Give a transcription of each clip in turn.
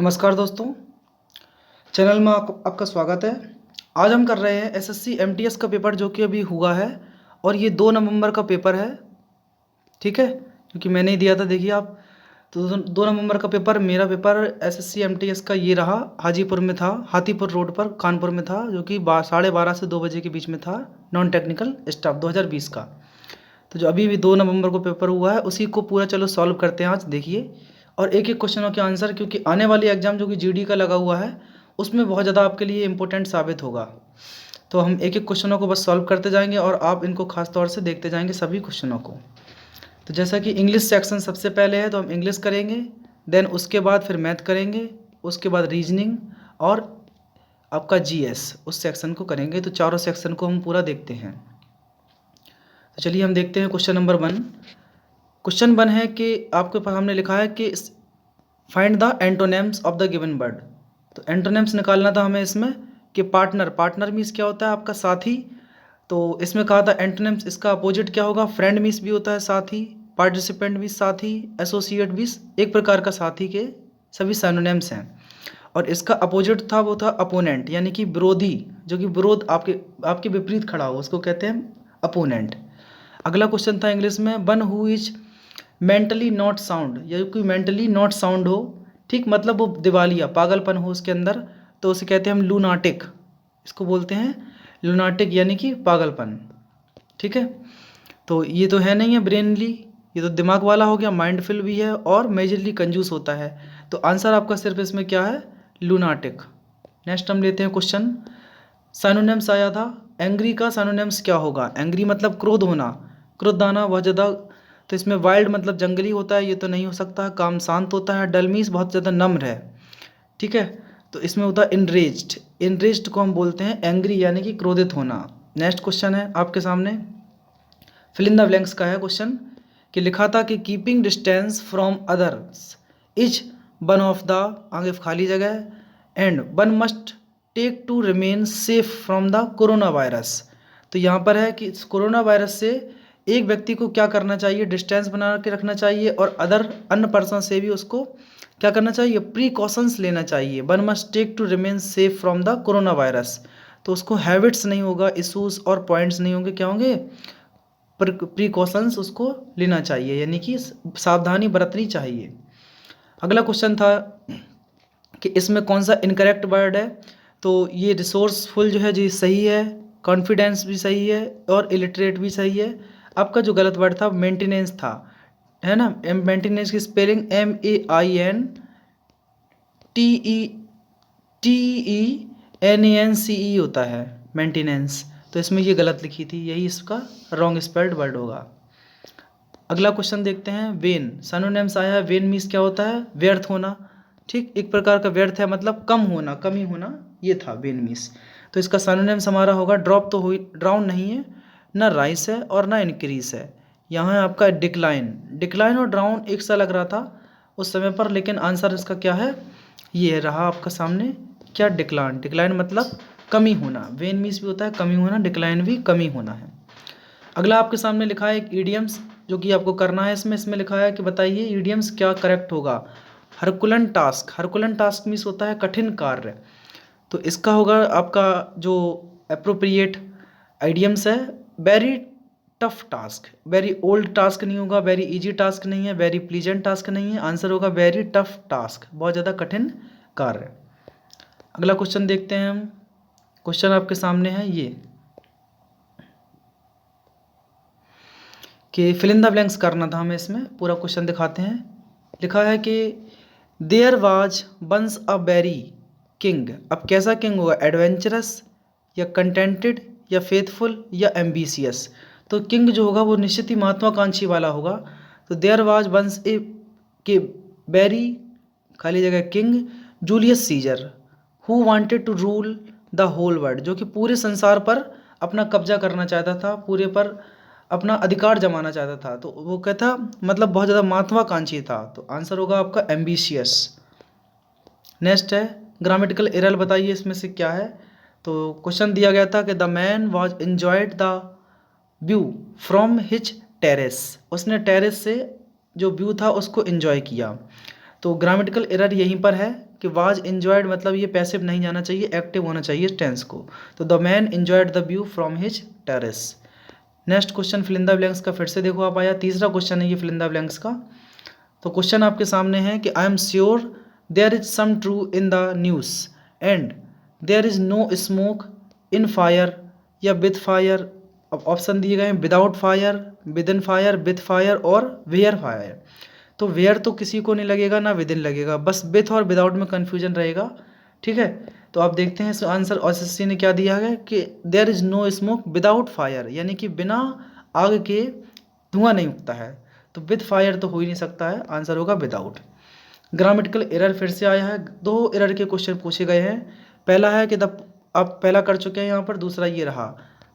नमस्कार दोस्तों, चैनल में आपका स्वागत है। आज हम कर रहे हैं एसएससी एमटीएस का पेपर जो कि अभी हुआ है और ये 2 नवंबर का पेपर है। ठीक है, क्योंकि मैंने ही दिया था। देखिए आप, तो 2 नवंबर का पेपर, मेरा पेपर एसएससी एमटीएस का ये रहा। हाजीपुर में था, हाथीपुर रोड पर कानपुर में था, जो कि 12:30 से 2 बजे के बीच में था। नॉन टेक्निकल स्टाफ 2020 का। तो जो अभी भी 2 नवंबर को पेपर हुआ है उसी को पूरा चलो सॉल्व करते हैं आज। देखिए, और एक एक क्वेश्चनों के आंसर, क्योंकि आने वाली एग्जाम जो कि जीडी का लगा हुआ है उसमें बहुत ज़्यादा आपके लिए इंपॉर्टेंट साबित होगा। तो हम एक एक क्वेश्चनों को बस सॉल्व करते जाएंगे और आप इनको खास तौर से देखते जाएंगे सभी क्वेश्चनों को। तो जैसा कि इंग्लिश सेक्शन सबसे पहले है तो हम इंग्लिश करेंगे, देन उसके बाद फिर मैथ करेंगे, उसके बाद रीजनिंग और आपका जीएस उस सेक्शन को करेंगे। तो चारों सेक्शन को हम पूरा देखते हैं। तो चलिए हम देखते हैं क्वेश्चन नंबर 1। क्वेश्चन 1 है कि आपके पास हमने लिखा है कि find the antonyms of the given word. तो एंटोनिम्स निकालना था हमें इसमें कि पार्टनर मीन्स क्या होता है, आपका साथी। तो इसमें कहा था एंटोनिम्स, इसका अपोजिट क्या होगा। फ्रेंड मीन्स भी होता है साथी, पार्टिसिपेंट भी साथी, एसोसिएट भी एक प्रकार का साथी के सभी सिनोनिम्स हैं। और इसका अपोजिट था वो था अपोनेंट, यानी कि विरोधी, जो कि विरोध आपके विपरीत खड़ा हो उसको कहते हैं अपोनेंट। अगला क्वेश्चन था इंग्लिश में, one who is mentally not sound, या कोई मेंटली नॉट साउंड हो, ठीक, मतलब वो दिवालिया, पागलपन हो उसके अंदर, तो उसे कहते हैं हम लूनाटिक। इसको बोलते हैं लूनाटिक, यानी कि पागलपन। ठीक है, तो ये तो है नहीं है ब्रेनली, ये तो दिमाग वाला हो गया, माइंडफुल भी है और मेजरली कंजूस होता है। तो आंसर आपका सिर्फ इसमें क्या है, लूनाटिक। नेक्स्ट हम लेते हैं क्वेश्चन। सिनोनिम्स आया था, एंग्री का सिनोनिम्स क्या होगा। एंग्री मतलब क्रोध होना, क्रोधाना, बहुत ज़्यादा। तो इसमें वाइल्ड मतलब जंगली होता है, ये तो नहीं हो सकता। काम शांत होता है। डल मीन्स बहुत ज़्यादा नम्र है। ठीक है, तो इसमें होता है इनरेज्ड। इनरेज्ड को हम बोलते हैं एंग्री, यानी कि क्रोधित होना। नेक्स्ट क्वेश्चन है आपके सामने, फिल इन द ब्लैंक्स का है क्वेश्चन, कि लिखा था कि keeping distance from others is one of the, आगे खाली जगह, and one must take to remain safe from the corona virus. तो यहाँ पर है कि कोरोना वायरस से एक व्यक्ति को क्या करना चाहिए, डिस्टेंस बना के रखना चाहिए, और अन्य पर्सन से भी उसको क्या करना चाहिए, प्रीकॉशंस लेना चाहिए। One must take to remain safe from the corona virus. तो उसको हैबिट्स नहीं होगा, इशूज़ और पॉइंट्स नहीं होंगे, क्या होंगे, प्रीकॉशंस उसको लेना चाहिए, यानी कि सावधानी बरतनी चाहिए। अगला क्वेश्चन था कि इसमें कौन सा इनकरेक्ट वर्ड है। तो ये रिसोर्सफुल जो है जी सही है, कॉन्फिडेंस भी सही है और इलिटरेट भी सही है। आपका जो गलत वर्ड था मेंटेनेंस था, है ना। मेंटेनेंस की स्पेलिंग MEAINTENENCE होता है, मेंटेनेंस। तो इसमें ये गलत लिखी थी, यही इसका रॉन्ग स्पेल्ड वर्ड होगा। अगला क्वेश्चन देखते हैं, वेन सिनोनिम्स आया है। वेन मीन्स क्या होता है, व्यर्थ होना, ठीक, एक प्रकार का व्यर्थ है, मतलब कम होना, कमी होना, ये था वेन मीन्स। तो इसका सिनोनिम्स हमारा होगा ड्रॉप, तो हुई, ड्राउन नहीं है, ना राइस है और ना इंक्रीज है। यहाँ है आपका डिक्लाइन। डिक्लाइन और ड्राउन एक सा लग रहा था उस समय पर, लेकिन आंसर इसका क्या है, ये रहा आपका सामने, क्या, डिक्लाइन। डिक्लाइन मतलब कमी होना, वेन मीन्स भी होता है कमी होना, डिक्लाइन भी कमी होना है। अगला आपके सामने लिखा है एक ईडियम्स, जो कि आपको करना है इसमें लिखा है कि बताइए ईडियम्स क्या करेक्ट होगा। हरकुलन टास्क, हरकुलन टास्क मीन्स होता है कठिन कार्य। तो इसका होगा आपका जो अप्रोप्रिएट आइडियम्स है, very tough task. Very old task नहीं होगा, वेरी इजी टास्क नहीं है, वेरी प्लीजेंट टास्क नहीं है। आंसर होगा वेरी टफ टास्क, बहुत ज़्यादा कठिन कार्य। अगला क्वेश्चन देखते हैं हम। क्वेश्चन आपके सामने है ये कि फिल इन द ब्लैंक्स करना था हमें, इसमें पूरा क्वेश्चन दिखाते हैं। लिखा है कि there was once a very king. अब कैसा किंग होगा, एडवेंचरस या कंटेंटेड या फेथफुल या एम्बिशियस। तो किंग जो होगा वो निश्चित ही महत्वाकांक्षी वाला होगा। तो देयर वाज वंस ए के वेरी, खाली जगह, king Julius Caesar who wanted to rule the whole world, जो कि पूरे संसार पर अपना कब्जा करना चाहता था, पूरे पर अपना अधिकार जमाना चाहता था। तो वो कहता मतलब बहुत ज़्यादा महत्वाकांक्षी था। तो आंसर होगा आपका एम्बिशियस। नेक्स्ट है ग्रामेटिकल एरर, बताइए इसमें से क्या है। तो क्वेश्चन दिया गया था कि the man was enjoyed the view from his terrace. उसने टेरेस से जो व्यू था उसको एंजॉय किया। तो ग्रामेटिकल एरर यहीं पर है कि वाज एंजॉयड मतलब ये पैसिव नहीं जाना चाहिए, एक्टिव होना चाहिए टेंस को। तो the man enjoyed the view from his terrace. Next question fill in the blanks का फिर से देखो आप आया, तीसरा क्वेश्चन है ये फिल इन द ब्लैंक्स का। तो क्वेश्चन आपके सामने है कि I am sure there is some true in the news and there is no smoke in fire या विद फायर। अब ऑप्शन दिए गए हैं without fire, with in fire, with fire और वेयर फायर। तो वेयर तो किसी को नहीं लगेगा ना विद इन लगेगा, बस विथ और विदाउट में कन्फ्यूजन रहेगा। ठीक है, तो आप देखते हैं इसका आंसर एसएससी ने क्या दिया है कि there is no smoke without fire, यानी कि बिना आग के धुआं नहीं उठता है। तो विद फायर तो हो ही नहीं सकता है, आंसर होगा विदाउट। ग्रामेटिकल एरर फिर से आया है, दो एरर के क्वेश्चन पूछे गए हैं। पहला है कि आप पहला कर चुके हैं यहाँ पर, दूसरा ये रहा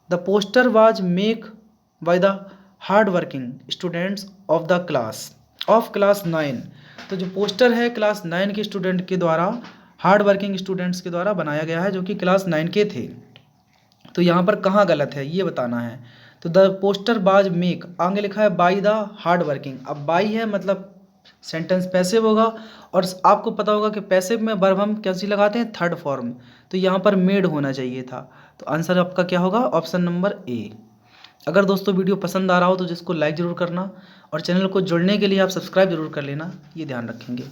the poster was make by the hard working students of the class 9। तो जो पोस्टर है क्लास 9 के स्टूडेंट के द्वारा, हार्ड वर्किंग स्टूडेंट्स के द्वारा बनाया गया है जो कि क्लास 9 के थे। तो यहाँ पर कहाँ गलत है ये बताना है। तो द पोस्टर बाज मेक, आगे लिखा है बाई द हार्ड वर्किंग। अब बाई है मतलब सेंटेंस पैसिव होगा, और आपको पता होगा कि पैसिव में वर्ब हम कैसी लगाते हैं, थर्ड फॉर्म। तो यहाँ पर मेड होना चाहिए था। तो आंसर आपका क्या होगा, ऑप्शन नंबर ए। अगर दोस्तों वीडियो पसंद आ रहा हो तो जिसको लाइक ज़रूर करना, और चैनल को जुड़ने के लिए आप सब्सक्राइब जरूर कर लेना, ये ध्यान रखेंगे।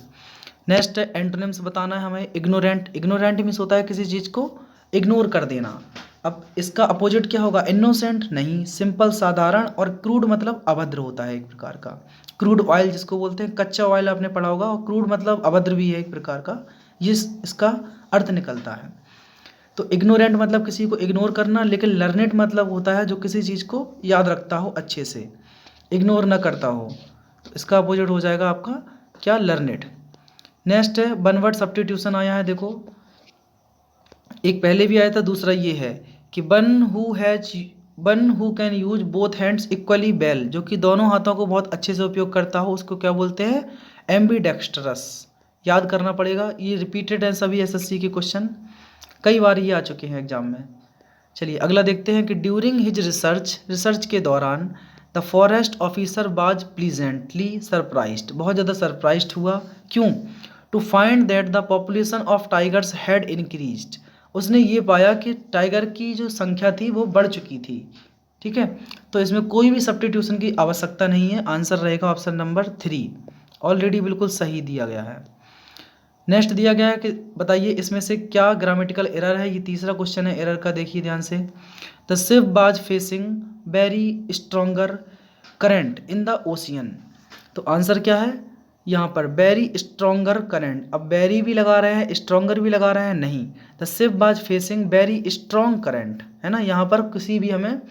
नेक्स्ट है एंटोनिम्स बताना है हमें। इग्नोरेंट, इग्नोरेंट मीन्स होता है किसी चीज़ को इग्नोर कर देना। अब इसका अपोजिट क्या होगा, इनोसेंट नहीं, सिंपल साधारण, और क्रूड मतलब अभद्र होता है एक प्रकार का। क्रूड ऑयल जिसको बोलते हैं, कच्चा ऑयल आपने पढ़ा होगा, और क्रूड मतलब अभद्र भी है एक प्रकार का, ये इसका अर्थ निकलता है। तो इग्नोरेंट मतलब किसी को इग्नोर करना, लेकिन लर्नेट मतलब होता है जो किसी चीज़ को याद रखता हो अच्छे से, इग्नोर ना करता हो। तो इसका अपोजिट हो जाएगा आपका क्या, लर्नेट। नेक्स्ट है वन वर्ड सब्स्टिट्यूशन आया है, देखो एक पहले भी आया था, दूसरा ये है कि one who can use both hands equally well, जो कि दोनों हाथों को बहुत अच्छे से उपयोग करता हो, उसको क्या बोलते हैं, एम्बीडेक्स्ट्रस। याद करना पड़ेगा, ये रिपीटेड है सभी एसएससी के क्वेश्चन, कई बार ये आ चुके हैं एग्जाम में। चलिए अगला देखते हैं कि ड्यूरिंग हिज रिसर्च के दौरान the forest officer was pleasantly surprised, बहुत ज़्यादा सरप्राइज्ड हुआ, क्यों, to find that the population of tigers had increased, उसने ये पाया कि टाइगर की जो संख्या थी वो बढ़ चुकी थी। ठीक है, तो इसमें कोई भी सब्स्टिट्यूशन की आवश्यकता नहीं है, आंसर रहेगा ऑप्शन नंबर 3, ऑलरेडी बिल्कुल सही दिया गया है। नेक्स्ट दिया गया है कि बताइए इसमें से क्या ग्रामेटिकल एरर है, ये तीसरा क्वेश्चन है एरर का, देखिए ध्यान से। द शिप बाज facing very stronger current in the ocean. तो आंसर क्या है यहाँ पर, वेरी स्ट्रोंगर करंट। अब वेरी भी लगा रहे हैं, स्ट्रोंगर भी लगा रहे हैं, नहीं, द शिप बाज फेसिंग वेरी स्ट्रोंग करंट, है ना, यहाँ पर किसी भी हमें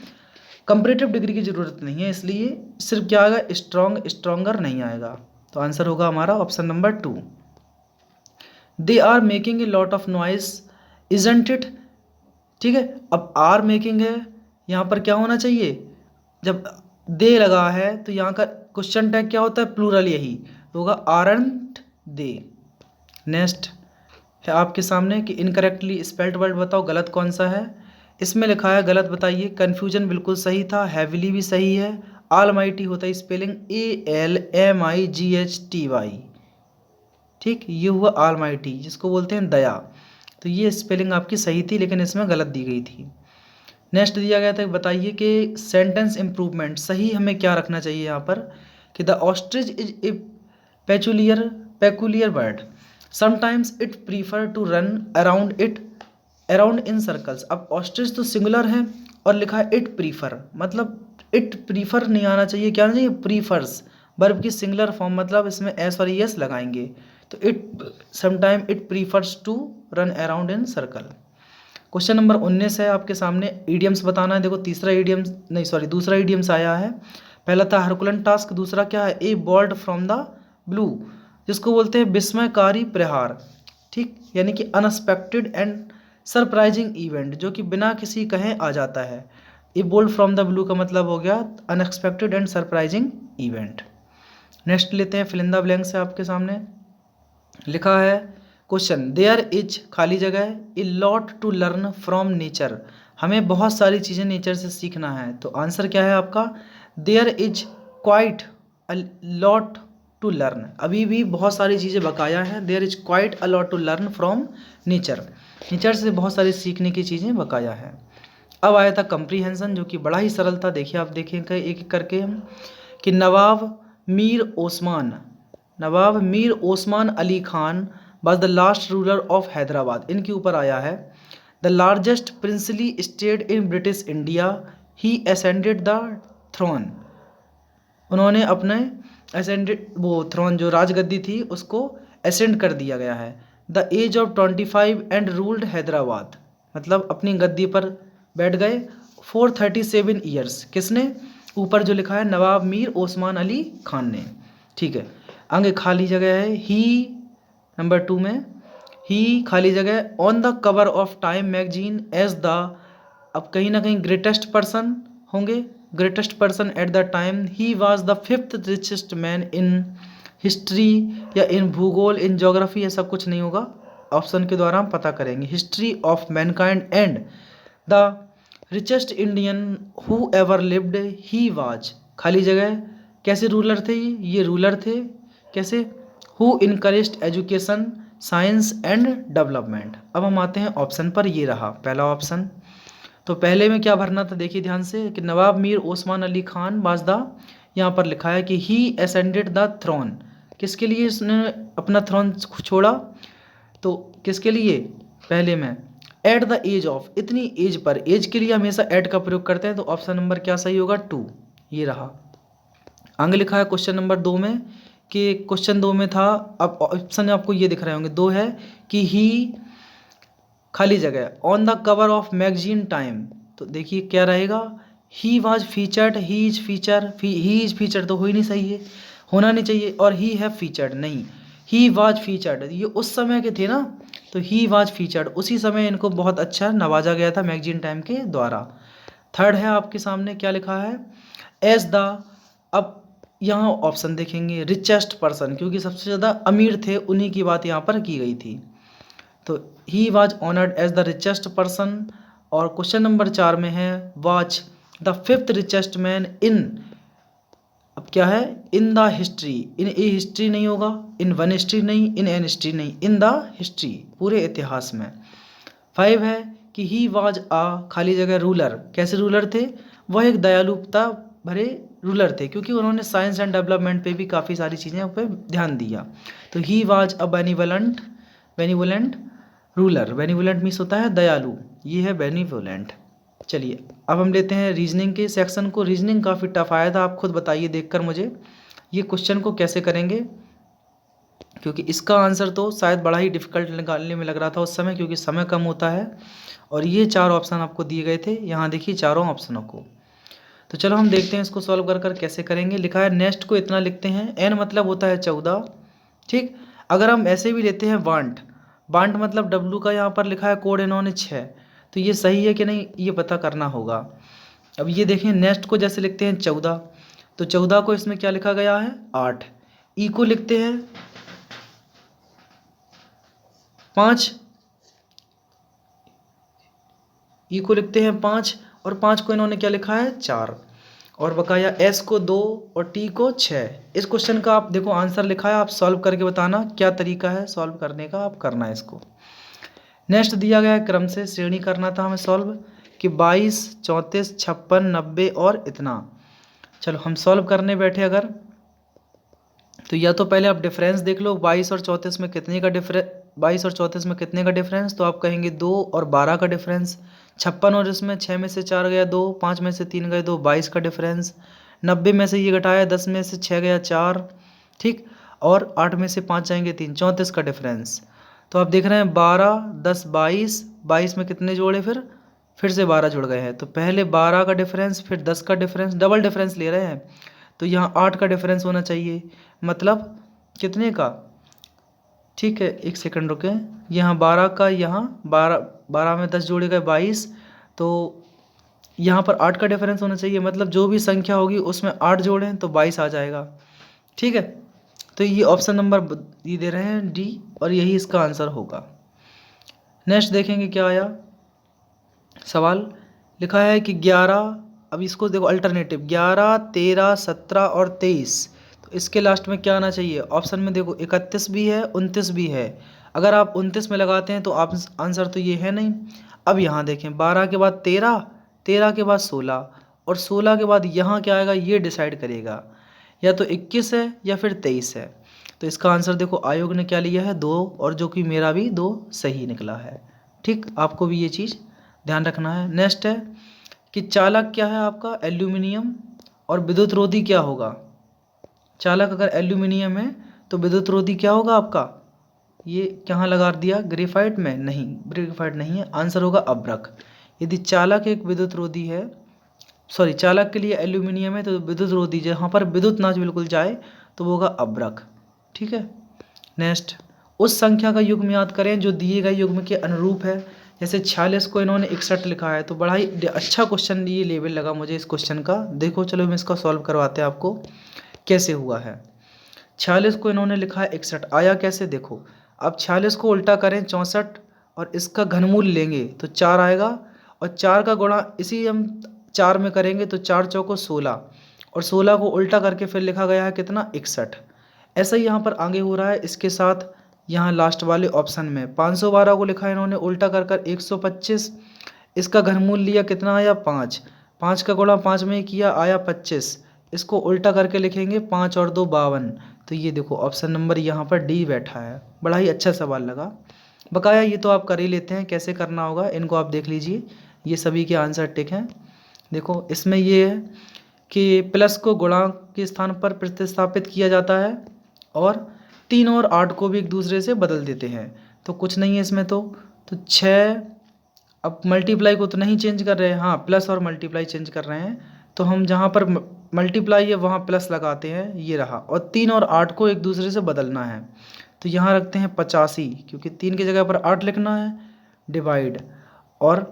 कंपैरेटिव डिग्री की ज़रूरत नहीं है, इसलिए सिर्फ क्या आएगा, स्ट्रोंग, स्ट्रोंगर नहीं आएगा। तो आंसर होगा हमारा option number 2। They are making a lot of noise isn't it. ठीक है, अब आर मेकिंग है, यहाँ पर क्या होना चाहिए, जब दे लगा है तो यहाँ का क्वेश्चन टैग क्या होता है, प्लूरल, यही होगा आरंट दे। नेक्स्ट है आपके सामने कि इनकरेक्टली स्पेल्ड वर्ड बताओ, गलत कौन सा है, इसमें लिखा है गलत बताइए। कन्फ्यूजन बिल्कुल सही था, हैविली भी सही है, ऑलमाइटी होता है स्पेलिंग ALMIGHTY। ठीक, ये हुआ ऑलमाइटी जिसको बोलते हैं दया, तो ये स्पेलिंग आपकी सही थी लेकिन इसमें गलत दी गई थी। नेक्स्ट दिया गया था, बताइए कि सेंटेंस इम्प्रूवमेंट सही हमें क्या रखना चाहिए यहाँ पर, कि the ostrich is a peculiar bird, sometimes it prefer to run around in circles. अब ऑस्ट्रिच तो सिंगुलर है और लिखा है इट प्रीफर, मतलब इट प्रीफर नहीं आना चाहिए, क्या आना चाहिए, प्रीफर्स, वर्ब की सिंगुलर फॉर्म, मतलब इसमें एस और एस लगाएंगे। तो it sometime it prefers to run around in circle. Question number 19 है आपके सामने, ईडियम्स बताना है। देखो दूसरा ईडियम्स आया है। पहला था हरकुलन टास्क, दूसरा क्या है, ए बॉल्ड फ्रॉम द ब्लू, जिसको बोलते हैं विस्मयकारी प्रहार। ठीक, यानी कि अनएक्सपेक्टेड एंड सरप्राइजिंग इवेंट, जो कि बिना किसी कहे आ जाता है। ए बोल्ड फ्रॉम द ब्लू का मतलब हो गया unexpected and surprising event. Next लेते हैं फिल इन द ब्लैंक्स है आपके सामने, लिखा है क्वेश्चन, देयर इज खाली जगह a lot to learn from nature, हमें बहुत सारी चीज़ें नेचर से सीखना है। तो आंसर क्या है आपका, there is quite a lot to learn, अभी भी बहुत सारी चीज़ें बकाया हैं। There is quite a lot to learn from nature, nature से बहुत सारी सीखने की चीज़ें बकाया है। अब आया था कंप्रीहेंशन, जो कि बड़ा ही सरल था। देखिए आप देखेंगे एक एक करके हम कि Nawab Mir Osman Ali Khan was the last ruler of Hyderabad, इनके ऊपर आया है। The largest princely state in British India, he ascended the throne, उन्होंने अपने असेंडेड वो थ्रोन जो राजगद्दी थी उसको असेंड कर दिया गया है। The age of 25 and ruled Hyderabad, मतलब अपनी गद्दी पर बैठ गए 437 ईयर्स, किसने, ऊपर जो लिखा है नवाब मीर ओस्मान अली खान ने। ठीक है, आगे खाली जगह है ही, नंबर 2 में ही खाली जगह on the cover of Time magazine as the, अब कहीं ना कहीं ग्रेटेस्ट पर्सन होंगे, greatest person at the time, he was the 5th richest man in history या इन भूगोल, इन जोग्राफी, ऐसा कुछ नहीं होगा, ऑप्शन के द्वारा हम पता करेंगे। History of Mankind and the richest Indian who ever lived, he was, खाली जगह कैसे रूलर थे, ये रूलर थे कैसे, who encouraged education science and development. अब हम आते हैं ऑप्शन पर, ये रहा पहला ऑप्शन। तो पहले में क्या भरना था, देखिए ध्यान से कि नवाब मीर ओस्मान अली खान वाजदा, यहाँ पर लिखा है कि ही असेंडेड द थ्रोन, किसके लिए इसने अपना थ्रोन छोड़ा, तो किसके लिए, पहले में एट द एज ऑफ, इतनी एज पर, एज के लिए हमेशा एट का प्रयोग करते हैं, तो ऑप्शन नंबर क्या सही होगा 2, ये रहा। आगे लिखा है क्वेश्चन नंबर 2 में कि क्वेश्चन 2 में था, अब ऑप्शन आपको ये दिख रहे होंगे, 2 है कि ही खाली जगह on the cover of magazine time, तो देखिए क्या रहेगा, he was featured, he is featured तो हो ही नहीं, सही है, होना नहीं चाहिए, और ही हैव फीचर्ड नहीं, ही वाज फीचर्ड, ये उस समय के थे ना, तो ही वाज फीचर्ड, उसी समय इनको बहुत अच्छा नवाजा गया था मैगजीन टाइम के द्वारा। थर्ड है आपके सामने क्या लिखा है, एज द, अब यहाँ ऑप्शन देखेंगे रिचेस्ट पर्सन, क्योंकि सबसे ज़्यादा अमीर थे उन्हीं की बात यहाँ पर की गई थी, तो he was honoured as the richest person. और क्वेश्चन नंबर 4 में है was the 5th richest man in, अब क्या है, in the history, in a history नहीं होगा, इन वन हिस्ट्री नहीं, इन एन हिस्ट्री नहीं, इन द हिस्ट्री, पूरे इतिहास में। 5 है कि ही वॉज आ खाली जगह रूलर, कैसे रूलर थे, वह एक दयालुता भरे रूलर थे, क्योंकि उन्होंने साइंस एंड डेवलपमेंट पे भी काफ़ी सारी चीज़ें पे ध्यान दिया, तो he was a benevolent ruler, benevolent means होता है दयालु, ये है बेनिवोलेंट। चलिए अब हम लेते हैं रीजनिंग के सेक्शन को। रीजनिंग काफ़ी टफ आया था, आप खुद बताइए देखकर मुझे ये क्वेश्चन को कैसे करेंगे, क्योंकि इसका आंसर तो शायद बड़ा ही डिफिकल्ट निकालने में लग रहा था उस समय, क्योंकि समय कम होता है, और ये 4 ऑप्शन आपको दिए गए थे, यहाँ देखिए चारों ऑप्शनों को। तो चलो हम देखते हैं इसको सॉल्व कर कर कैसे करेंगे। लिखा है नेक्स्ट को इतना लिखते हैं, एन मतलब होता है 14, ठीक। अगर हम ऐसे भी लेते हैं वांट मतलब डब्लू का यहाँ पर लिखा है कोड इन्होंने 6, तो ये सही है कि नहीं ये पता करना होगा। अब ये देखें नेक्स्ट को जैसे लिखते हैं 14, तो 14 को इसमें क्या लिखा गया है 8, ई को लिखते हैं 5, ई को लिखते हैं 5, और 5 को इन्होंने क्या लिखा है 4, और बकाया एस को 2 और टी को 6। इस क्वेश्चन का आप देखो आंसर लिखा है, आप सॉल्व करके बताना क्या तरीका है सॉल्व करने का, आप करना है इसको। नेक्स्ट दिया गया है क्रम से श्रेणी करना था हमें सॉल्व कि 22, 34, 56, 90 और इतना। चलो हम सॉल्व करने बैठे अगर, तो या तो पहले आप डिफरेंस देख लो 22 और 34 में कितने का डिफरेंस, 22 और 34 में कितने का डिफरेंस, तो आप कहेंगे 2 और 12 का डिफरेंस। 56 और इसमें 6 में से 4 गया 2, 5 में से 3 गए 2, 22 का डिफरेंस। 90 में से ये घटाया 10 में से 6 गया 4, ठीक, और 8 में से 5 जाएंगे 3, 34 का डिफरेंस। तो आप देख रहे हैं 12, 10, 22, 22 में कितने जोड़े फिर से 12 जुड़ गए हैं, तो पहले 12 का डिफरेंस फिर 10 का डिफरेंस, डबल डिफरेंस ले रहे हैं, तो यहाँ 8 का डिफरेंस होना चाहिए, मतलब कितने का, ठीक है एक सेकंड रुके, यहाँ 12 का, यहाँ 12 में 10 जोड़े गए 22, तो यहाँ पर 8 का डिफरेंस होना चाहिए, मतलब जो भी संख्या होगी उसमें 8 जोड़ें तो 22 आ जाएगा, ठीक है। तो ये ऑप्शन नंबर ये दे रहे हैं डी, और यही इसका आंसर होगा। नेक्स्ट देखेंगे क्या आया सवाल, लिखा है कि 11, अब इसको देखो अल्टरनेटिव 11, 13, 17 और 23, तो इसके लास्ट में क्या आना चाहिए? ऑप्शन में देखो 31 भी है, 29 भी है। अगर आप 29 में लगाते हैं तो आप आंसर तो ये है नहीं। अब यहाँ देखें 12 के बाद 13, 13 के बाद 16 और 16 के बाद यहाँ क्या आएगा ये डिसाइड करेगा, या तो 21 है या फिर 23 है। तो इसका आंसर देखो आयोग ने क्या लिया है 2, और जो कि मेरा भी 2 सही निकला है। ठीक, आपको भी ये चीज़ ध्यान रखना है। नेक्स्ट है कि चालक क्या है आपका? एल्यूमिनियम। और विद्युत रोधी क्या होगा? चालक अगर एल्यूमिनियम है तो विद्युत रोधी क्या होगा आपका? ये कहाँ लगा दिया? ग्रेफाइट में? नहीं, ग्रेफाइट नहीं है, आंसर होगा अभ्रक। यदि चालक एक विद्युत रोधी है, सॉरी चालक के लिए एल्यूमिनियम है तो विद्युत रोधी जहाँ पर विद्युत ना बिल्कुल जाए तो वो होगा अभ्रक। ठीक है। नेक्स्ट, उस संख्या का युग्म याद करें जो दिए गए युग्म के अनुरूप है। जैसे 46 को इन्होंने 61 लिखा है, तो बड़ा ही अच्छा क्वेश्चन ये लेवल लगा मुझे इस क्वेश्चन का। देखो चलो हम इसका सॉल्व करवाते हैं आपको कैसे हुआ है। 46 को इन्होंने लिखा है 61, आया कैसे? देखो अब 46 को उल्टा करें 64 और इसका घनमूल लेंगे तो 4 आएगा, और 4 का गुणा इसी हम 4 में करेंगे तो 4 चौको 16, और 16 को उल्टा करके फिर लिखा गया है कितना? 61। ऐसा ही यहाँ पर आगे हो रहा है इसके साथ। यहाँ लास्ट वाले ऑप्शन में 512 को लिखा है इन्होंने उल्टा कर 125, इसका घनमूल लिया कितना आया? 5, 5 का गुणा 5 में किया आया 25, इसको उल्टा करके लिखेंगे 5 और 2 52। तो ये देखो ऑप्शन नंबर यहाँ पर डी बैठा है। बड़ा ही अच्छा सवाल लगा। बकाया ये तो आप कर ही लेते हैं, कैसे करना होगा इनको आप देख लीजिए, ये सभी के आंसर टिक हैं। देखो इसमें ये है कि प्लस को गुणांक के स्थान पर प्रतिस्थापित किया जाता है, और 3 और 8 को भी एक दूसरे से बदल देते हैं। तो कुछ नहीं है इसमें तो 6, अब मल्टीप्लाई को तो नहीं चेंज कर रहे हैं, हाँ प्लस और मल्टीप्लाई चेंज कर रहे हैं। तो हम जहाँ पर मल्टीप्लाई है वहाँ प्लस लगाते हैं, ये रहा। और 3 और 8 को एक दूसरे से बदलना है, तो यहाँ रखते हैं 85, क्योंकि 3 की जगह पर 8 लिखना है, डिवाइड, और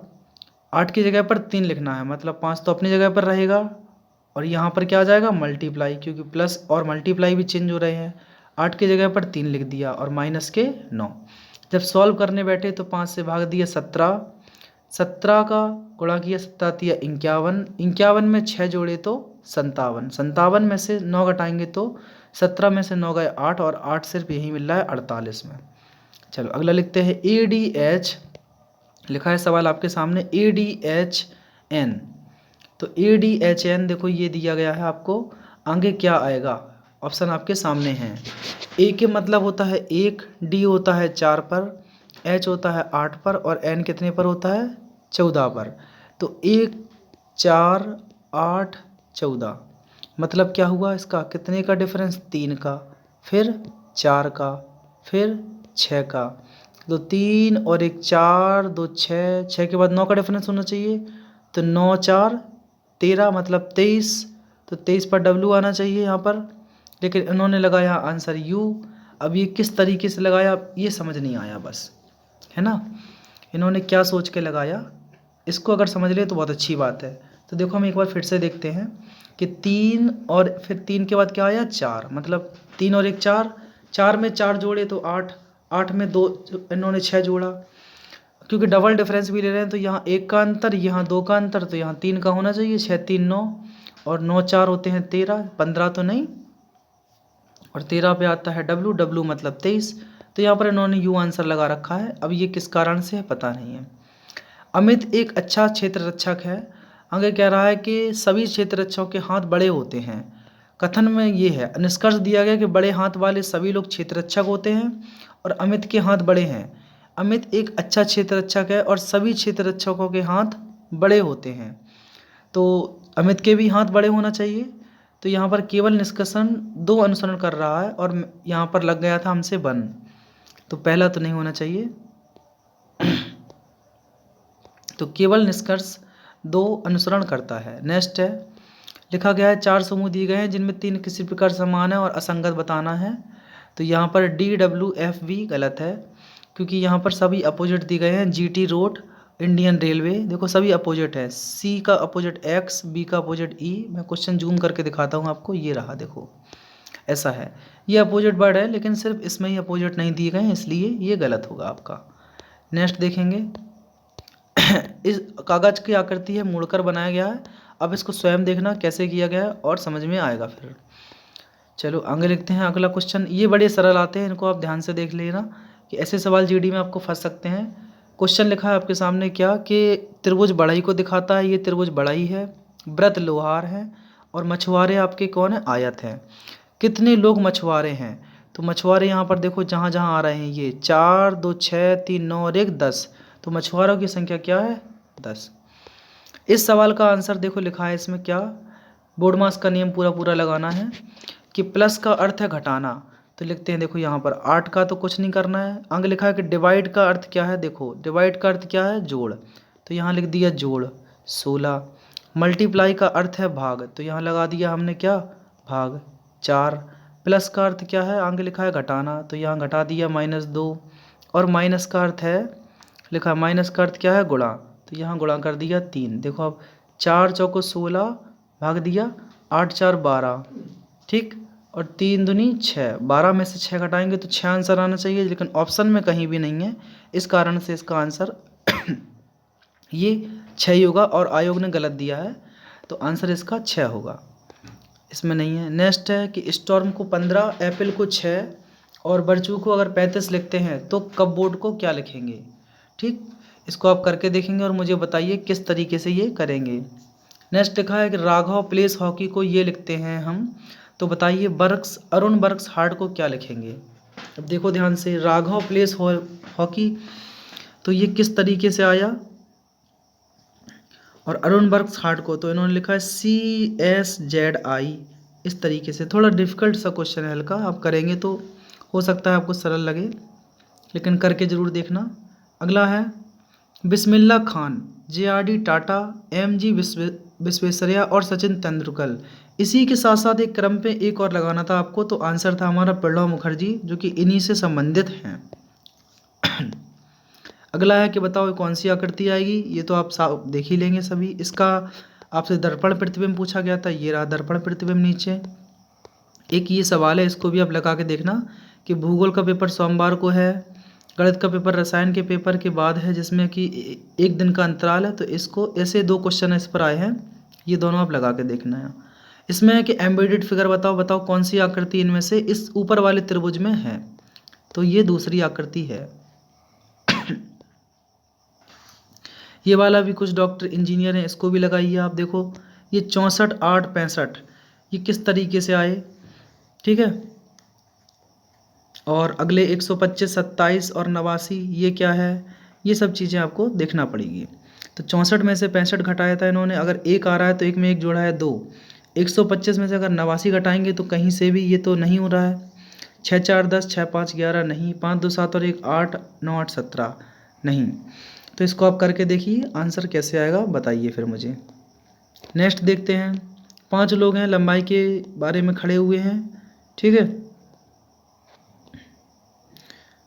8 की जगह पर 3 लिखना है, मतलब 5 तो अपनी जगह पर रहेगा, और यहाँ पर क्या आ जाएगा? मल्टीप्लाई, क्योंकि प्लस और मल्टीप्लाई भी चेंज हो रहे हैं। 8 की जगह पर 3 लिख दिया और माइनस के 9। जब सॉल्व करने बैठे तो 5 से भाग दिया 17, 17 का गुणा किया 17 दिया 51, 51 में 6 जोड़े तो 57, 57 में से 9 घटाएंगे तो 17 में से 9 गए 8, और 8 सिर्फ यही मिल रहा है 48 में। चलो अगला लिखते हैं ADH, लिखा है सवाल आपके सामने ADHN। तो ADHN देखो ये दिया गया है आपको, आगे क्या आएगा? ऑप्शन आपके सामने हैं। A के मतलब होता है 1, D होता है 4 पर, H होता है 8 पर, और N कितने पर होता है? 14 पर। तो 1 4 8 14, मतलब क्या हुआ इसका? कितने का डिफरेंस? 3 का, फिर 4 का, फिर 6 का। तो 3 और 1 4, 2 6, 6 के बाद 9 का डिफरेंस होना चाहिए, तो 9 4 13, मतलब 23। तो 23 पर W आना चाहिए यहाँ पर, लेकिन इन्होंने लगाया आंसर U। अब ये किस तरीके से लगाया ये समझ नहीं आया बस, है ना, इन्होंने क्या सोच के लगाया, इसको अगर समझ ले तो बहुत अच्छी बात है। तो देखो हम एक बार फिर से देखते हैं कि 3 और फिर 3 के बाद क्या आया? 4, मतलब 3 और 1 4, 4 में 4 जोड़े तो 8, 8 में 2 इन्होंने 6 जोड़ा, क्योंकि डबल डिफरेंस भी ले रहे हैं तो यहाँ 1 का अंतर, यहाँ 2 का अंतर, तो यहाँ 3 का होना चाहिए। 6 3 9, और 9 4 होते हैं 13, 15 तो नहीं, और 13 पे आता है W, W मतलब 23। तो यहाँ पर इन्होंने U आंसर लगा रखा है। अब ये किस कारण से है पता नहीं है। अमित एक अच्छा क्षेत्र रक्षक है। आगे कह रहा है कि सभी क्षेत्र रक्षकों के हाथ बड़े होते हैं। कथन में ये है, निष्कर्ष दिया गया कि बड़े हाथ वाले सभी लोग क्षेत्र रक्षक होते हैं, और अमित के हाथ बड़े हैं। अमित एक अच्छा क्षेत्र रक्षक है और सभी क्षेत्र रक्षकों के हाथ बड़े होते हैं, तो अमित के भी हाथ बड़े होना चाहिए। तो यहाँ पर केवल निष्कर्षण 2 अनुसरण कर रहा है, और यहाँ पर लग गया था हमसे 1, तो पहला तो नहीं होना चाहिए। तो केवल निष्कर्ष 2 अनुसरण करता है। नेक्स्ट है, लिखा गया है 4 समूह दिए गए हैं जिनमें 3 किसी प्रकार समान है और असंगत बताना है। तो यहाँ पर DWFV गलत है, क्योंकि यहाँ पर सभी अपोजिट दिए गए हैं। GT रोड, इंडियन रेलवे, देखो सभी अपोजिट है। C का अपोजिट X, B का अपोजिट E। मैं क्वेश्चन जूम करके दिखाता हूँ आपको, ये रहा देखो, ऐसा है। ये अपोजिट वर्ड है, लेकिन सिर्फ इसमें ही अपोजिट नहीं दिए गए हैं, इसलिए ये गलत होगा आपका। नेक्स्ट देखेंगे, इस कागज़ की आकृति है, मुड़कर बनाया गया है। अब इसको स्वयं देखना कैसे किया गया है और समझ में आएगा फिर। चलो आगे लिखते हैं अगला क्वेश्चन। ये बड़े सरल आते हैं, इनको आप ध्यान से देख लेना कि ऐसे सवाल जीडी में आपको फंस सकते हैं। क्वेश्चन लिखा है आपके सामने क्या कि त्रिभुज बढ़ई को दिखाता है, ये त्रिभुज बढ़ई है, व्रत लोहार है और मछुआरे आपके कौन है, आयत है। कितने लोग मछुआरे हैं, तो मछुआरे यहाँ पर देखो जहाँ जहाँ आ रहे हैं, ये 4 2 6 3 9 और 1 10, तो मछुआरों की संख्या क्या है, 10। इस सवाल का आंसर देखो लिखा है इसमें क्या, बोर्ड मास का नियम पूरा पूरा लगाना है कि प्लस का अर्थ है घटाना, तो लिखते हैं देखो यहाँ पर 8 का तो कुछ नहीं करना है। आगे लिखा है कि डिवाइड का अर्थ क्या है, देखो डिवाइड का अर्थ क्या है, जोड़, तो यहाँ लिख दिया जोड़ 16। मल्टीप्लाई का अर्थ है भाग, तो यहाँ लगा दिया हमने क्या, भाग 4। प्लस का अर्थ क्या है, आगे लिखा है घटाना, तो यहाँ घटा दिया -2। और माइनस का अर्थ है, लिखा माइनस का अर्थ क्या है, गुणा, तो यहाँ गुणा कर दिया 3। देखो अब 4 चौको 16 भाग दिया 8 4 12, ठीक, और 3 दूनी 6, 12 में से 6 घटाएंगे तो 6 आंसर आना चाहिए, लेकिन ऑप्शन में कहीं भी नहीं है, इस कारण से इसका आंसर ये 6 ही होगा और आयोग ने गलत दिया है, तो आंसर इसका 6 होगा, इसमें नहीं है। नेक्स्ट है कि स्टॉर्म को 15, एप्पल को 6 और बर्चू को अगर 35 लिखते हैं तो कपबोर्ड को क्या लिखेंगे, ठीक, इसको आप करके देखेंगे और मुझे बताइए किस तरीके से ये करेंगे। नेक्स्ट लिखा है कि राघव प्लेस हॉकी को ये लिखते हैं हम, तो बताइए बर्क्स अरुण बर्क्स हार्ड को क्या लिखेंगे। अब देखो ध्यान से, राघव प्लेस हॉकी, तो ये किस तरीके से आया, और अरुण बर्क्स हार्ड को तो इन्होंने लिखा है CSZI, इस तरीके से। थोड़ा डिफिकल्ट सा क्वेश्चन है, हल्का, आप करेंगे तो हो सकता है आपको सरल लगे, लेकिन करके ज़रूर देखना। अगला है बिस्मिल्ला खान, JRD टाटा, MG विश्वेश्वरैया और सचिन तेंदुलकर, इसी के साथ साथ एक क्रम पे एक और लगाना था आपको, तो आंसर था हमारा प्रणब मुखर्जी, जो कि इन्हीं से संबंधित हैं। अगला है कि बताओ कौन सी आकृति आएगी, ये तो आप साफ देख ही लेंगे सभी। इसका आपसे दर्पण प्रतिबिंब पूछा गया था, ये रहा दर्पण प्रतिबिंब नीचे। एक ये सवाल है, इसको भी आप लगा के देखना कि भूगोल का पेपर सोमवार को है, गणित का पेपर रसायन के पेपर के बाद है, जिसमें कि एक दिन का अंतराल है, तो इसको ऐसे 2 क्वेश्चन इस पर आए हैं, ये दोनों आप लगा के देखना है। इसमें है कि एम्बेडेड फिगर बताओ कौन सी आकृति इनमें से इस ऊपर वाले त्रिभुज में है, तो ये दूसरी आकृति है। ये वाला भी कुछ डॉक्टर इंजीनियर हैं, इसको भी लगाइए आप, देखो ये 64 8 65 ये किस तरीके से आए, ठीक है। और अगले 125 27 और 89 ये क्या है, ये सब चीज़ें आपको देखना पड़ेगी। तो 64 में से 65 घटाया था इन्होंने, अगर 1 आ रहा है तो 1 में 1 जोड़ा है 2। 125 में से अगर 89 घटाएंगे तो कहीं से भी ये तो नहीं हो रहा है। 6 4 10, 6 5 11 नहीं, 5 2 7 और 1 8, 9 8 17 नहीं। तो इसको आप करके देखिए आंसर कैसे आएगा, बताइए फिर मुझे। नेक्स्ट देखते हैं, 5 लोग हैं लंबाई के बारे में खड़े हुए हैं, ठीक है,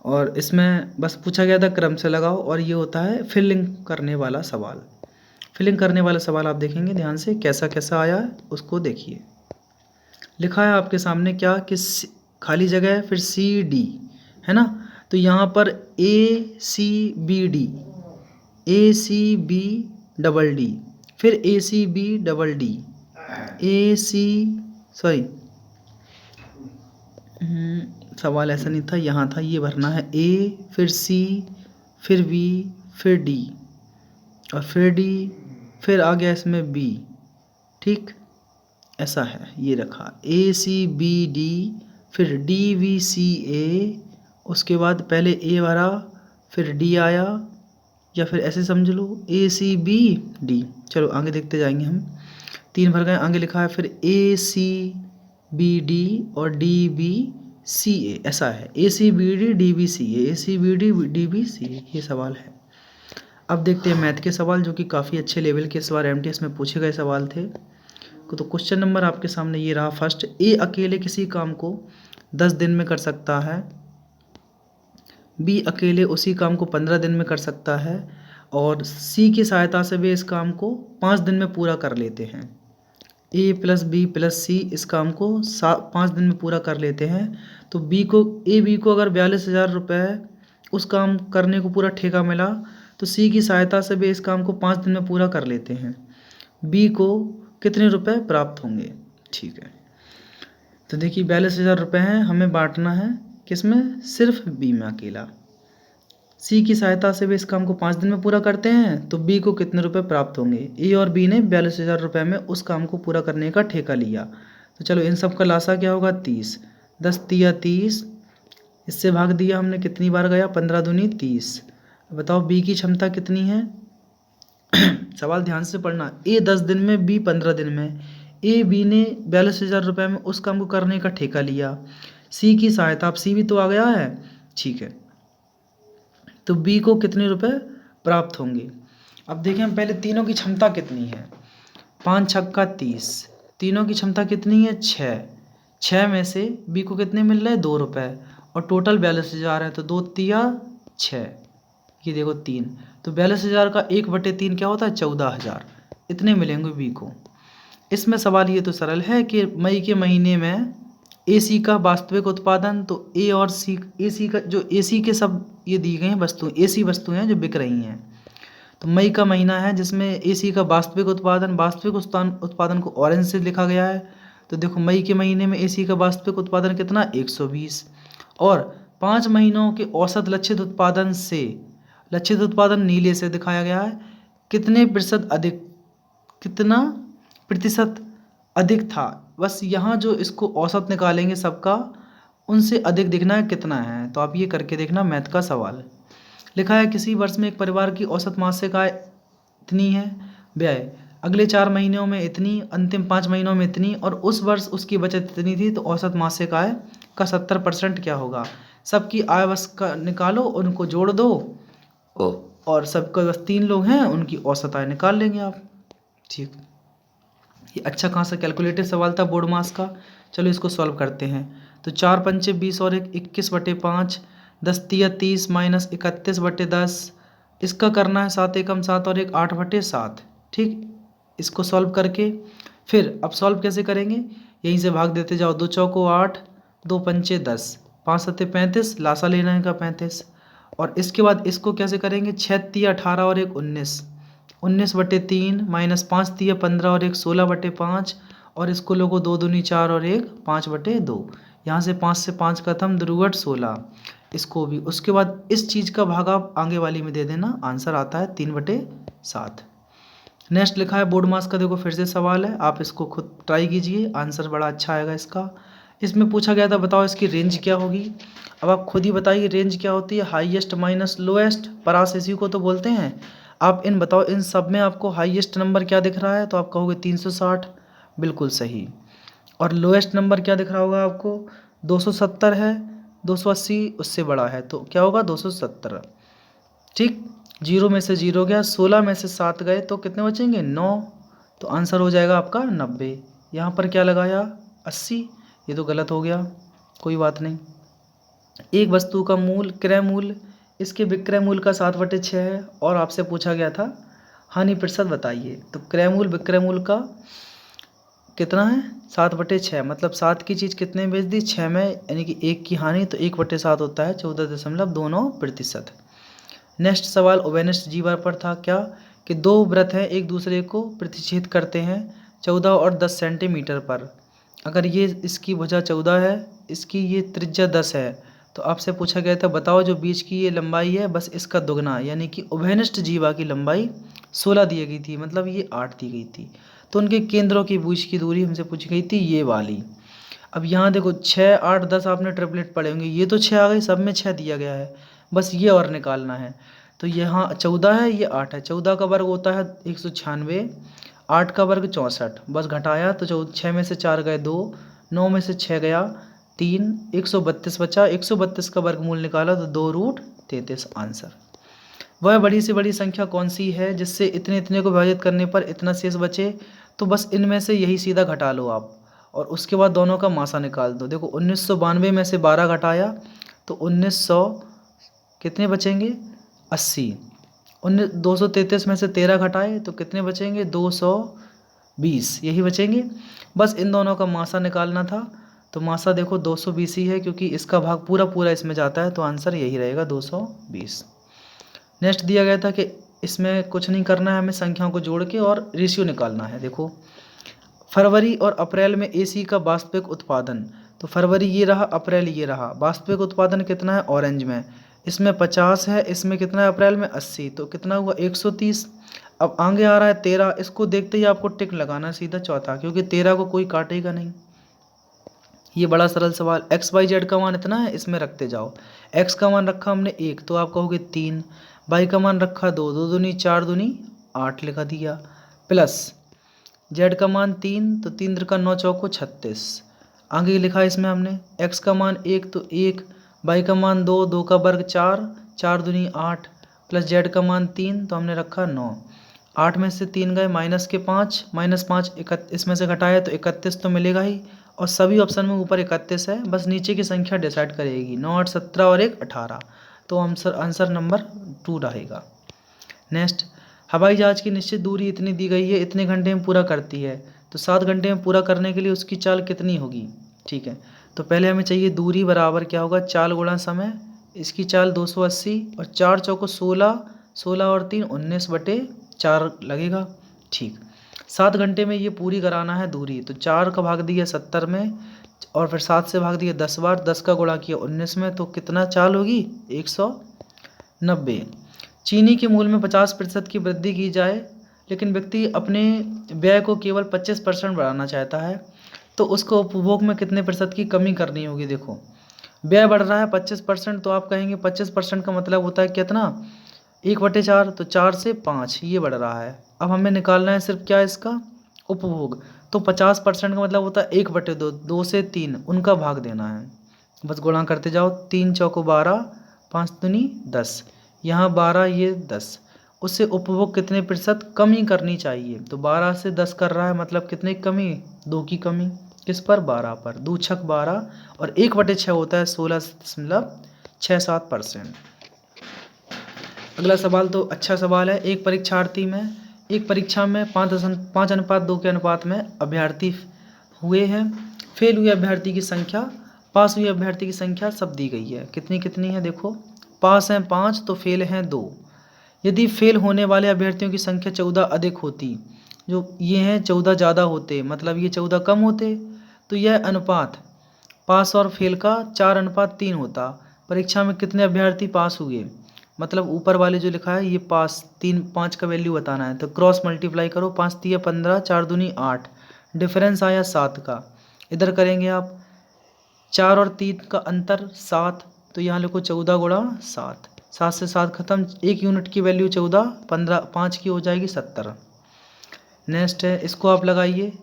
और इसमें बस पूछा गया था क्रम से लगाओ, और ये होता है फिलिंग करने वाला सवाल। फिलिंग करने वाला सवाल आप देखेंगे ध्यान से कैसा कैसा आया है, उसको देखिए। लिखा है आपके सामने क्या कि खाली जगह है, फिर CD है ना, तो यहाँ पर ACBD, ACBDD, फिर ACBDD, सवाल ऐसा नहीं था, यहाँ था, ये भरना है A, फिर C, फिर B, फिर D, और फिर D, फिर आ गया इसमें B, ठीक, ऐसा है, ये रखा ACBD, फिर DVCA, उसके बाद पहले A भरा फिर D आया, या फिर ऐसे समझ लो ACBD। चलो आगे देखते जाएंगे हम, 3 भर गए, आगे लिखा है फिर ACBD और DBCA, ऐसा है ACBD DBCA, ACBD DBCA, ये सवाल है। अब देखते हैं मैथ के सवाल, जो कि काफ़ी अच्छे लेवल के इस बार MTS में पूछे गए सवाल थे। तो क्वेश्चन नंबर आपके सामने ये रहा फर्स्ट, A अकेले किसी काम को 10 दिन में कर सकता है, B अकेले उसी काम को 15 दिन में कर सकता है, और C की सहायता से वे इस काम को 5 दिन में पूरा कर लेते हैं। A + B + C इस काम को 5 दिन में पूरा कर लेते हैं, तो B को अगर 42,000 रुपये उस काम करने को पूरा ठेका मिला, तो C की सहायता से वे इस काम को 5 दिन में पूरा कर लेते हैं, B को कितने रुपए प्राप्त होंगे, ठीक है। तो देखिए 42,000 रुपये हैं, हमें बांटना है किसमें, सिर्फ बी में अकेला। सी की सहायता से भी इस काम को 5 दिन में पूरा करते हैं तो बी को कितने रुपए प्राप्त होंगे। ए और बी ने 42,000 रुपये में उस काम को पूरा करने का ठेका लिया। तो चलो इन सब का लासा क्या होगा, 30, 10 तिया 30, इससे भाग दिया हमने, कितनी बार गया, 15 दूनी 30। बताओ बी की क्षमता कितनी है। सवाल ध्यान से पढ़ना, ए 10 दिन में, बी 15 दिन में। ए बी ने 42,000 रुपये में उस काम को करने का ठेका लिया। सी की सहायता, अब सी भी तो आ गया है, ठीक है। तो बी को कितने रुपए प्राप्त होंगे। अब देखें हम पहले तीनों की क्षमता कितनी है। 5 छक्का 30, तीनों की क्षमता कितनी है, 6। 6 में से बी को कितने मिल रहे हैं, 2 रुपये, और टोटल 42,000 है तो 2 तिया 6, ये देखो 3, तो 42,000 का 1/3 क्या होता है, 14,000, इतने मिलेंगे बी को। इसमें सवाल ये तो सरल है कि मई के महीने में एसी का वास्तविक उत्पादन, तो ए और सी, एसी का जो एसी के सब ये दी गई हैं वस्तु, एसी वस्तुएं हैं जो बिक रही हैं। तो मई का महीना है जिसमें एसी का वास्तविक उत्पादन को ऑरेंज से लिखा गया है। तो देखो मई के महीने में एसी का वास्तविक उत्पादन कितना, 120, और 5 महीनों के औसत लक्षित उत्पादन से, लक्षित उत्पादन नीले से दिखाया गया है, कितने प्रतिशत अधिक, कितना प्रतिशत अधिक था। बस यहाँ जो इसको औसत निकालेंगे सबका, उनसे अधिक दिखना है कितना है। तो आप ये करके देखना, मैथ का सवाल लिखा है, किसी वर्ष में एक परिवार की औसत मासिक आय इतनी है, व्यय अगले 4 महीनों में इतनी, अंतिम 5 महीनों में इतनी, और उस वर्ष उसकी बचत इतनी थी, तो औसत मासिक आय का 70% क्या होगा। सबकी आय बस का निकालो, उनको जोड़ दो, और सबका बस 3 लोग हैं, उनकी औसत आय निकाल लेंगे आप। ठीक, ये अच्छा खासा कैलकुलेटेड सवाल था बोर्ड मास का। चलो इसको सॉल्व करते हैं। तो 4 पंचे 20 और 21/5, 10 तिया 30 माइनस 31/10, इसका करना है 7 एकम 7 और 8/7। ठीक, इसको सॉल्व करके फिर अब सॉल्व कैसे करेंगे, यहीं से भाग देते जाओ, 2 चौको 8, 2 पंचे 10, 5 सत्ते 35, लासा लेना का 35, और इसके बाद इसको कैसे करेंगे, 6 तिया 18 और 19, 19/3 माइनस 5 तिया 15 और 16/5, और इसको लोगों 2 दूनी 4 और 5/2, यहाँ से 5 से 5 खत्म, 2 16, इसको भी। उसके बाद इस चीज़ का भाग आप आगे वाली में दे देना, आंसर आता है 3/7। नेक्स्ट लिखा है बोर्ड मास का, देखो फिर से सवाल है, आप इसको खुद ट्राई कीजिए, आंसर बड़ा अच्छा आएगा इसका। इसमें पूछा गया था बताओ इसकी रेंज क्या होगी। अब आप खुद ही बताइए रेंज क्या होती है, हाईएस्ट माइनस लोएस्ट, परास इसी को तो बोलते हैं। आप इन बताओ, इन सब में आपको हाईएस्ट नंबर क्या दिख रहा है, तो आप कहोगे 360, बिल्कुल सही। और लोएस्ट नंबर क्या दिख रहा होगा आपको, 270 है, 280 उससे बड़ा है, तो क्या होगा 270। ठीक, 0 में से 0 गया, 16 में से 7 गए, तो कितने बचेंगे, 9, तो आंसर हो जाएगा आपका 90। यहाँ पर क्या लगाया, 80, ये तो गलत हो गया, कोई बात नहीं। एक वस्तु का मूल क्रय मूल्य इसके विक्रय मूल्य का 7/6 है, और आपसे पूछा गया था हानि प्रतिशत बताइए। तो क्रय मूल्य विक्रय मूल्य का कितना है, 7/6, मतलब 7 की चीज़ कितने में बेच दी, 6 में, यानी कि 1 की हानि, तो 1/7 होता है 14.29%। नेक्स्ट सवाल उभयनिष्ठ जीवा पर था, क्या कि 2 वृत्त हैं एक दूसरे को प्रतिच्छेद करते हैं 14 और 10 सेंटीमीटर पर। अगर ये इसकी भुजा 14 है, इसकी ये त्रिज्या 10 है, तो आपसे पूछा गया था बताओ जो बीच की ये लंबाई है बस इसका दुगना, यानी कि उभयनिष्ठ जीवा की लंबाई 16 दी गई थी, मतलब ये 8 दी गई थी। तो उनके केंद्रों की बीच की दूरी हमसे पूछी गई थी ये वाली। अब यहाँ देखो 6, 8, 10 आपने ट्रिपलेट पढ़े होंगे, ये तो 6 आ गई, सब में 6 दिया गया है, बस ये और निकालना है। तो यहाँ 14 है, ये 8 है, 14 का वर्ग होता है 196, 8 का वर्ग 64, बस घटाया तो 6 में से 4 गए 2, 9 में से 6 गया 3, 132 बचा, 132 का वर्गमूल निकाला तो 2√33 आंसर। वह बड़ी से बड़ी संख्या कौन सी है जिससे इतने इतने को विभाजित करने पर इतना शेष बचे, तो बस इनमें से यही सीधा घटा लो आप, और उसके बाद दोनों का मासा निकाल दो। देखो 1992 में से 12 घटाया तो 1900 कितने बचेंगे, 80। 233 में से 13 घटाए तो कितने बचेंगे, 220, यही बचेंगे। बस इन दोनों का मासा निकालना था, तो मासा देखो 220 ही है, क्योंकि इसका भाग पूरा पूरा इसमें जाता है, तो आंसर यही रहेगा 220। नेक्स्ट दिया गया था कि इसमें कुछ नहीं करना है, हमें संख्याओं को जोड़ के और रेशियो निकालना है। देखो फरवरी और अप्रैल में एसी का वास्तविक उत्पादन, तो फरवरी ये रहा, अप्रैल ये रहा। वास्तविक उत्पादन कितना है ऑरेंज में, इसमें 50 है, इसमें कितना है अप्रैल में 80, तो कितना हुआ 130। अब आगे आ रहा है 13, इसको देखते ही आपको टिक लगाना है सीधा चौथा, क्योंकि 13 को कोई काटेगा नहीं। ये बड़ा सरल सवाल। एक्स वाई जेड का मान इतना है, इसमें रखते जाओ। एक्स का मान रखा हमने 1, तो आप कहोगे 3। वाई का मान रखा 2, 2 दूनी 4 दूनी 8 लिखा दिया, प्लस जेड का मान 3, तो 3 त्रिका 9 चौको 36। आगे लिखा इसमें हमने एक्स का मान 1, तो 1, वाई का मान 2, 2 का वर्ग 4, 4 दूनी 8, प्लस जेड का मान 3, तो हमने रखा 9। 8 में से 3 गए माइनस के 5, माइनस 5 इसमें से घटाया तो 31 तो मिलेगा ही, और सभी ऑप्शन में ऊपर 31 है, बस नीचे की संख्या डिसाइड करेगी। 9 8 17 और 1 18, तो आंसर नंबर 2 रहेगा। नेक्स्ट, हवाई जहाज की निश्चित दूरी इतनी दी गई है, इतने घंटे में पूरा करती है, तो 7 घंटे में पूरा करने के लिए उसकी चाल कितनी होगी। ठीक है, तो पहले हमें चाहिए दूरी बराबर क्या होगा, चाल गुणा समय। इसकी चाल 280 और 4 चौको 16, 16 और 3 19/4 लगेगा। ठीक, 7 घंटे में ये पूरी कराना है दूरी, तो 4 का भाग दिया 70 में, और फिर 7 से भाग दिया 10 बार, 10 का गुणा किया 19 में, तो कितना चाल होगी 190। चीनी के मूल्य में 50% की वृद्धि की जाए, लेकिन व्यक्ति अपने व्यय को केवल 25% बढ़ाना चाहता है, तो उसको उपभोग में कितने प्रतिशत की कमी करनी होगी। देखो, व्यय बढ़ रहा है 25%, तो आप कहेंगे 25% का मतलब होता है कितना, 1/4, तो 4 से 5 ये बढ़ रहा है। अब हमें निकालना है सिर्फ क्या, इसका उपभोग, तो 50% का मतलब होता है 1/2, 2 से 3 उनका भाग देना है, बस गुणा करते जाओ। 3 चौको 12, 5 दूनी 10, यहाँ 12 ये 10, उससे उपभोग कितने प्रतिशत कमी करनी चाहिए, तो 12 से 10 कर रहा है, मतलब कितने कमी, 2 की कमी, किस पर 12 पर, 2 छक 12, और 1/6 होता है 16.67%। अगला सवाल तो अच्छा सवाल है। एक परीक्षा में 5:2 के अनुपात में अभ्यर्थी हुए हैं। फेल हुए अभ्यर्थी की संख्या, पास हुए अभ्यर्थी की संख्या सब दी गई है। कितनी कितनी है देखो, पास हैं 5 तो फेल हैं 2। यदि फेल होने वाले अभ्यर्थियों की संख्या 14 अधिक होती, जो ये हैं 14 ज़्यादा होते, मतलब ये 14 कम होते, तो यह अनुपात पास और फेल का 4:3 होता। परीक्षा में कितने अभ्यर्थी पास हुए, मतलब ऊपर वाले जो लिखा है ये पास 3 5 का वैल्यू बताना है, तो क्रॉस मल्टीप्लाई करो, 5 3 15, 4 दूनी 8, डिफरेंस आया 7 का। इधर करेंगे आप 4 और 3 का अंतर 7, तो यहाँ लिखो 14 गुणा 7, 7 से 7 खत्म, 1 यूनिट की वैल्यू 14, 15 5 की हो जाएगी 70। नेक्स्ट है, इसको आप लगाइए।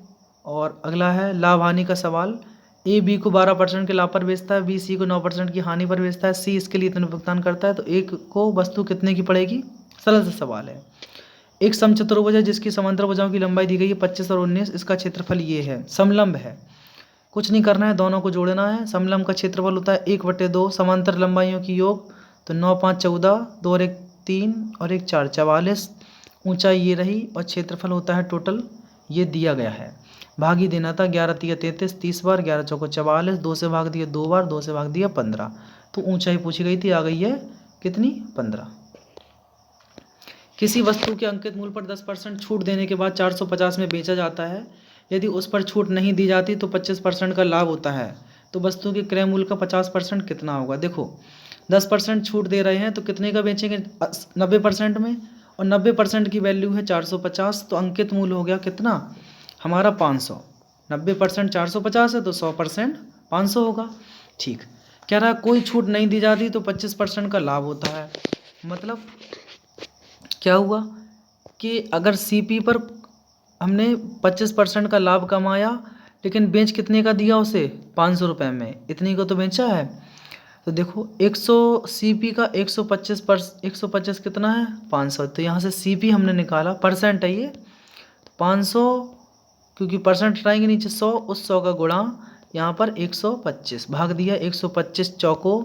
और अगला है लाभ हानि का सवाल। ए बी को 12% के लाभ पर बेचता है, बी सी को 9% की हानि पर बेचता है, सी इसके लिए इतना भुगतान करता है, तो एक को वस्तु कितने की पड़ेगी। सरल सा सवाल है। एक समचतुर्भुज है जिसकी समांतर भुजाओं की लंबाई दी गई है 25 और 19, इसका क्षेत्रफल ये है, समलंब है, कुछ नहीं करना है, दोनों को जोड़ना है। समलंब का क्षेत्रफल होता है 1/2, समांतर लंबाइयों की योग, तो 9 5 14, 2 और 1 3 और 1 4 44, ऊंचाई ये रही, और क्षेत्रफल होता है टोटल ये दिया गया है। भाग ही देना था, 11 3 33, 30 बार, 11 चौको 44, 2 से भाग दिया 2 बार, 2 से भाग दिया 15, तो ऊंचाई पूछी गई थी, आ गई है कितनी 15। किसी वस्तु के अंकित मूल्य पर 10% छूट देने के बाद 450 में बेचा जाता है। यदि उस पर छूट नहीं दी जाती तो 25% का लाभ होता है, तो वस्तु के क्रय मूल्य का 50% कितना होगा। देखो 10% छूट दे रहे हैं तो कितने का बेचेंगे, 90% में, और 90% की वैल्यू है 450, तो अंकित मूल्य हो गया कितना हमारा 500। 90% 450 है तो 100% 500 होगा। ठीक, कह रहा है कोई छूट नहीं दी जाती तो 25% का लाभ होता है। मतलब क्या हुआ कि अगर सीपी पर हमने 25% का लाभ कमाया, लेकिन बेच कितने का दिया उसे 500 रुपये में, इतनी को तो बेचा है। तो देखो 100 सीपी का 125 कितना है 500, तो यहाँ से सीपी हमने निकाला, परसेंट है ये 500, क्योंकि परसेंट हटाएंगे नीचे 100, उस 100 का गुणा यहाँ पर 125, भाग दिया 125 चौको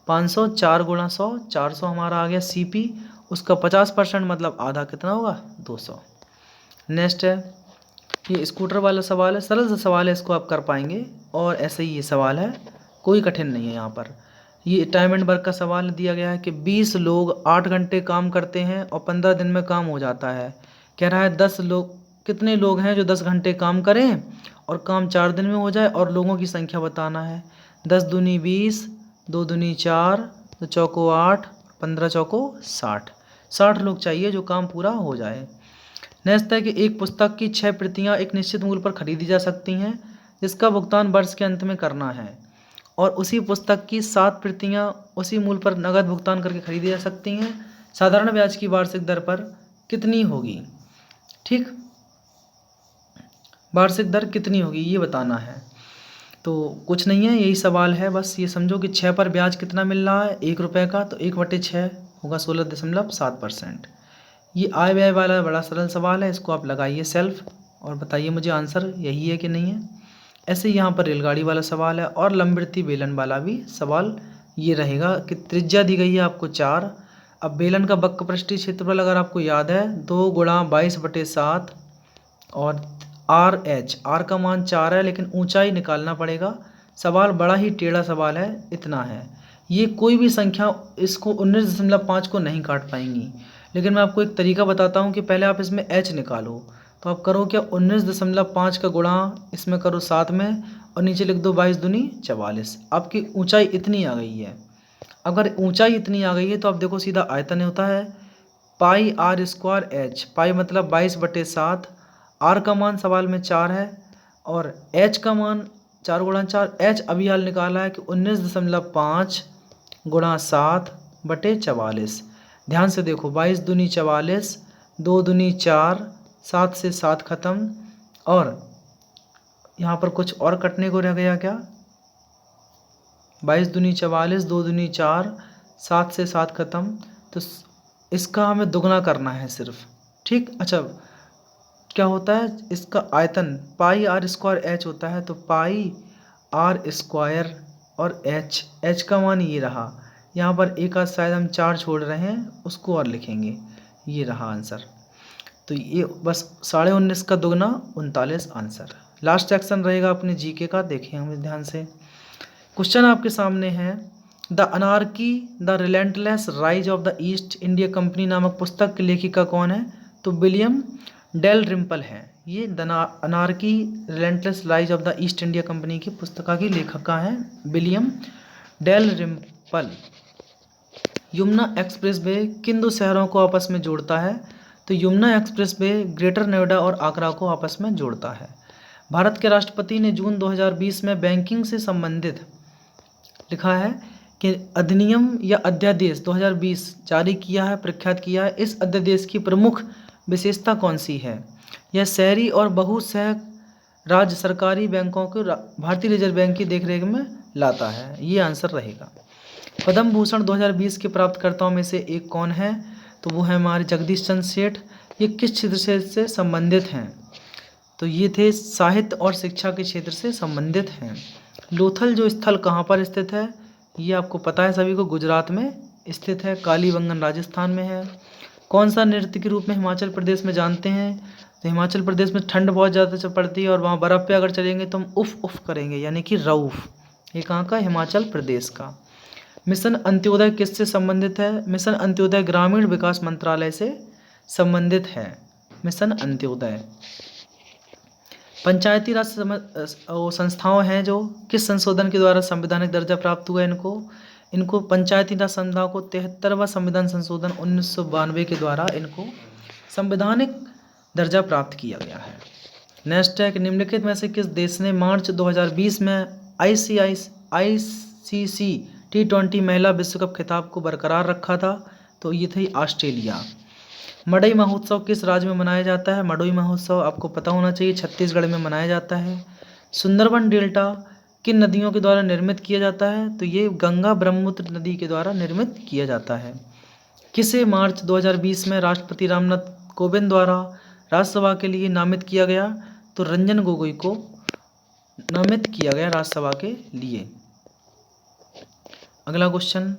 500, 4 गुणा 100, 400 हमारा आ गया सीपी, उसका 50% मतलब आधा कितना होगा 200। नेक्स्ट है, ये स्कूटर वाला सवाल है, सरल सा सवाल है, इसको आप कर पाएंगे, और ऐसे ही ये सवाल है, कोई कठिन नहीं है। यहाँ पर ये टाइम एंड वर्क का सवाल दिया गया है कि 20 लोग 8 घंटे काम करते हैं और 15 दिन में काम हो जाता है। कह रहा है 10 लोग कितने लोग हैं जो 10 घंटे काम करें और काम 4 दिन में हो जाए, और लोगों की संख्या बताना है। 10 दूनी 20, 2 दूनी 4, 2 चौको 8, 15 चौको 60। 60 लोग चाहिए जो काम पूरा हो जाए। नेक्स्ट है कि एक पुस्तक की 6 प्रतियां एक निश्चित मूल्य पर खरीदी जा सकती हैं, जिसका भुगतान वर्ष के अंत में करना है, और उसी पुस्तक की 7 प्रतियां उसी मूल्य पर नकद भुगतान करके खरीदी जा सकती हैं। साधारण ब्याज की वार्षिक दर पर कितनी होगी? ठीक, वार्षिक दर कितनी होगी ये बताना है। तो कुछ नहीं है, यही सवाल है, बस ये समझो कि 6 पर ब्याज कितना मिल रहा है, 1 रुपये का, तो 1/6 होगा 16.7%। ये आय व्यय वाला बड़ा सरल सवाल है, इसको आप लगाइए सेल्फ और बताइए मुझे आंसर यही है कि नहीं है। ऐसे ही यहाँ पर रेलगाड़ी वाला सवाल है, और लंबवृत्तीय बेलन वाला भी सवाल ये रहेगा कि त्रिज्या दी गई है आपको 4। अब बेलन का वक्र पृष्ठीय क्षेत्रफल अगर आपको याद है 2 गुणा 22/7, और आर का मान 4 है, लेकिन ऊंचाई निकालना पड़ेगा। सवाल बड़ा ही टेढ़ा सवाल है, इतना है। ये कोई भी संख्या इसको 19.5 को नहीं काट पाएंगी, लेकिन मैं आपको एक तरीका बताता हूँ कि पहले आप इसमें h निकालो। तो आप करो क्या, 19.5 का गुणा इसमें करो 7 में, और नीचे लिख दो 22 दूनी 44। आपकी ऊंचाई इतनी आ गई है। अगर ऊंचाई इतनी आ गई है तो आप देखो सीधा आयतन होता है पाई आर स्क्वायर एच। पाई मतलब 22/7, आर का मान सवाल में 4 है, और एच का मान 4 गुणा 4, एच अभी हाल निकाला है कि 19.5 गुणा 7/44। ध्यान से देखो 22 दूनी 44, 2 दूनी 4, 7 से 7 खत्म, और यहाँ पर कुछ और कटने को रह गया क्या, 22 दूनी 44, 2 दूनी 4, 7 से 7 खत्म, तो इसका हमें दुगना करना है सिर्फ। ठीक, अच्छा क्या होता है इसका आयतन पाई आर स्क्वायर एच होता है, तो पाई आर स्क्वायर और एच का मान ये रहा। यहाँ पर एक आध शायद हम 4 छोड़ रहे हैं, उसको और लिखेंगे, ये रहा आंसर। तो ये बस 19.5 का दुगना 39 आंसर। लास्ट सेक्शन रहेगा अपने जीके का, देखें हम ध्यान से। क्वेश्चन आपके सामने है, the anarchy the relentless rise of the east India company नामक पुस्तक की लेखिका कौन है? तो विलियम डेलरिम्पल है। ये the anarchy relentless rise of the east India company की पुस्तका की लेखिका हैं William Dalrymple. Yamuna express way किन 2 शहरों को आपस में जोड़ता है? तो Yamuna express way greater Noida और आगरा को आपस में जोड़ता है। भारत के राष्ट्रपति ने जून 2020 में बैंकिंग से संबंधित लिखा है कि अधिनियम या अध्यादेश 2020 जारी किया है, प्रख्यात किया है। इस अध्यादेश की प्रमुख विशेषता कौन सी है? यह शहरी और बहुशह राज्य सरकारी बैंकों को भारतीय रिजर्व बैंक की देखरेख में लाता है। ये आंसर रहेगा। पद्म भूषण 2020 के प्राप्तकर्ताओं में से एक कौन है? तो वो है हमारे जगदीश चंद्र सेठ। ये किस क्षेत्र से संबंधित हैं? तो ये थे साहित्य और शिक्षा के क्षेत्र से संबंधित हैं। लोथल जो स्थल कहाँ पर स्थित है? ये आपको पता है सभी को, गुजरात में स्थित है। कालीबंगन राजस्थान में है। कौन सा नृत्य के रूप में हिमाचल प्रदेश में जानते हैं? तो हिमाचल प्रदेश में ठंड बहुत ज़्यादा पड़ती है, और वहाँ बर्फ़ पे अगर चलेंगे तो हम उफ उफ करेंगे, यानी कि रऊफ। ये कहाँ का? हिमाचल प्रदेश का। मिशन अंत्योदय किससे संबंधित है? मिशन अंत्योदय ग्रामीण विकास मंत्रालय से संबंधित है। मिशन अंत्योदय। पंचायती राज संस्थाओं हैं जो किस संशोधन के द्वारा संवैधानिक दर्जा प्राप्त हुआ? इनको पंचायती राज संस्थाओं को 73वां संविधान संशोधन 1992 के द्वारा इनको संवैधानिक दर्जा प्राप्त किया गया है। नेक्स्ट है कि निम्नलिखित में से किस देश ने मार्च 2020 में ICC T20 महिला विश्व कप खिताब को बरकरार रखा था? तो ये थी ऑस्ट्रेलिया। मड़ई महोत्सव किस राज्य में मनाया जाता है? मड़ई महोत्सव आपको पता होना चाहिए छत्तीसगढ़ में मनाया जाता है। सुंदरबन डेल्टा किन नदियों के द्वारा निर्मित किया जाता है? तो ये गंगा ब्रह्मपुत्र नदी के द्वारा निर्मित किया जाता है। किसे मार्च 2020 में राष्ट्रपति रामनाथ कोविंद द्वारा राज्यसभा के लिए नामित किया गया? तो रंजन गोगोई को नामित किया गया राज्यसभा के लिए। अगला क्वेश्चन,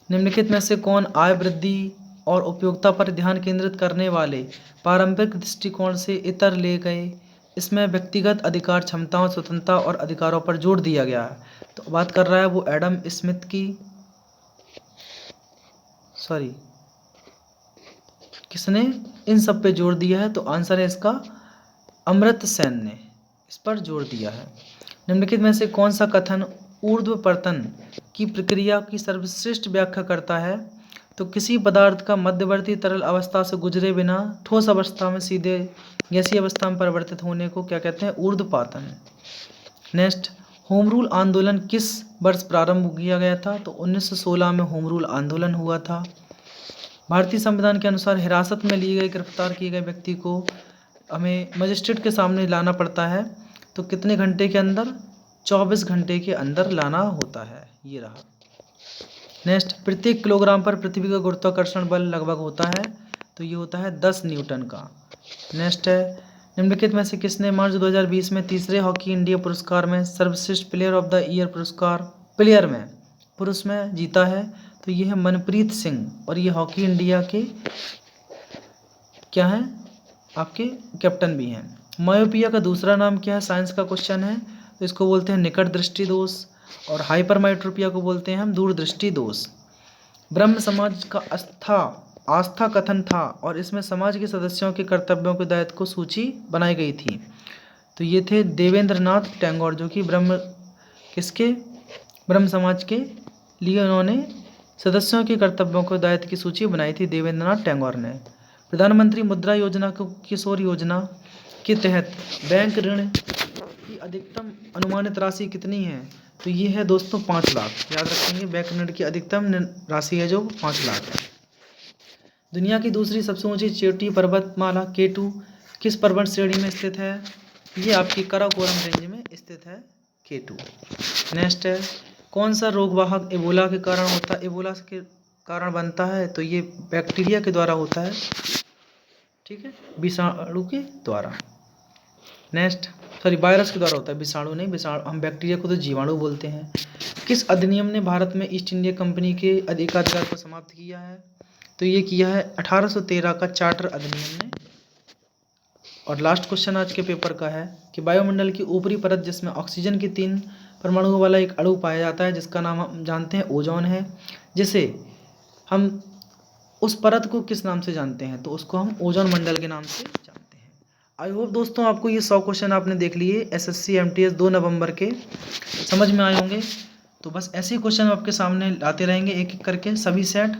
निम्नलिखित में से कौन आय वृद्धि और उपयोगिता पर ध्यान केंद्रित करने वाले पारंपरिक दृष्टिकोण से इतर ले गए? इसमें व्यक्तिगत अधिकार, क्षमताओं, स्वतंत्रता और अधिकारों पर जोर दिया गया है। तो बात कर रहा है वो एडम स्मिथ की, किसने इन सब पे जोर दिया है? तो आंसर है इसका अमर्त्य सेन ने इस पर जोर दिया है। निम्नलिखित में से कौन सा कथन ऊर्ध्वपतन की प्रक्रिया की सर्वश्रेष्ठ व्याख्या करता है? तो किसी पदार्थ का मध्यवर्ती तरल अवस्था से गुजरे बिना ठोस अवस्था में सीधे गैसीय अवस्था में परिवर्तित होने को क्या कहते हैं? ऊर्ध्वपातन। नेक्स्ट, होम रूल आंदोलन किस वर्ष प्रारंभ किया गया था? तो 1916 में होम रूल आंदोलन हुआ था। भारतीय संविधान के अनुसार हिरासत में लिए गए गिरफ्तार किए गए व्यक्ति को हमें मजिस्ट्रेट के सामने लाना पड़ता है, तो कितने घंटे के अंदर? 24 घंटे के अंदर लाना होता है। ये रहा। नेक्स्ट, प्रत्येक किलोग्राम पर पृथ्वी का गुरुत्वाकर्षण बल लगभग होता है, तो ये होता है 10 न्यूटन का। नेक्स्ट है, निम्नलिखित में से किसने मार्च 2020 में तीसरे हॉकी इंडिया पुरस्कार में सर्वश्रेष्ठ प्लेयर ऑफ द ईयर पुरस्कार प्लेयर में पुरुष में जीता है? तो ये है मनप्रीत सिंह, और ये हॉकी इंडिया के क्या हैं? आपके कैप्टन भी हैं। मायोपिया का दूसरा नाम क्या है? साइंस का क्वेश्चन है, तो इसको बोलते हैं निकट दृष्टि दोष, और हाइपरमाइट्रोपिया को बोलते हैं हम दूरदृष्टि दोष। ब्रह्म समाज का आस्था कथन था, और इसमें समाज के सदस्यों के कर्तव्यों के दायित्व को सूची बनाई गई थी। तो ये थे देवेंद्रनाथ टैगोर, जो कि ब्रह्म समाज के लिए उन्होंने सदस्यों के कर्तव्यों के दायित्व की सूची बनाई थी, देवेंद्रनाथ टैगोर ने। प्रधानमंत्री मुद्रा योजना को किशोर योजना के तहत बैंक ऋण की अधिकतम अनुमानित राशि कितनी है? तो ये है दोस्तों 5 लाख। याद रखेंगे, बैंक ऋण की अधिकतम राशि है जो 5 लाख है। दुनिया की दूसरी सबसे ऊंची चोटी पर्वतमाला K2 किस पर्वत श्रेणी में स्थित है? ये आपकी काराकोरम रेंज में स्थित है K2। नेक्स्ट है, कौन सा रोगवाहक एबोला के कारण होता है? एबोला के कारण बनता है, तो ये बैक्टीरिया के द्वारा होता है, ठीक है, विषाणु के द्वारा। नेक्स्ट, वायरस के द्वारा होता है, विषाणु नहीं, विषाणु हम बैक्टीरिया को तो जीवाणु बोलते हैं। किस अधिनियम ने भारत में ईस्ट इंडिया कंपनी के एकाधिकार को समाप्त किया है? तो ये किया है 1813 का चार्टर अधिनियम ने। और लास्ट क्वेश्चन आज के पेपर का है कि वायुमंडल की ऊपरी परत जिसमें ऑक्सीजन की 3 परमाणुओं वाला एक अणु पाया जाता है, जिसका नाम हम जानते हैं ओजोन है, जिसे हम उस परत को किस नाम से जानते हैं? तो उसको हम ओजोन मंडल के नाम से जानते हैं। आई होप दोस्तों आपको ये 100 क्वेश्चन आपने देख लिए SSC MTS 2 नवंबर के, समझ में आए होंगे। तो बस ऐसे ही क्वेश्चन आपके सामने लाते रहेंगे एक एक करके, सभी सेट।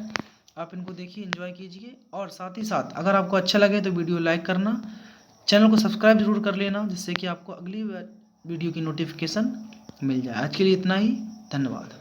आप इनको देखिए, एंजॉय कीजिए, और साथ ही साथ अगर आपको अच्छा लगे तो वीडियो लाइक करना, चैनल को सब्सक्राइब जरूर कर लेना, जिससे कि आपको अगली वीडियो की नोटिफिकेशन मिल जाए। आज के लिए इतना ही, धन्यवाद।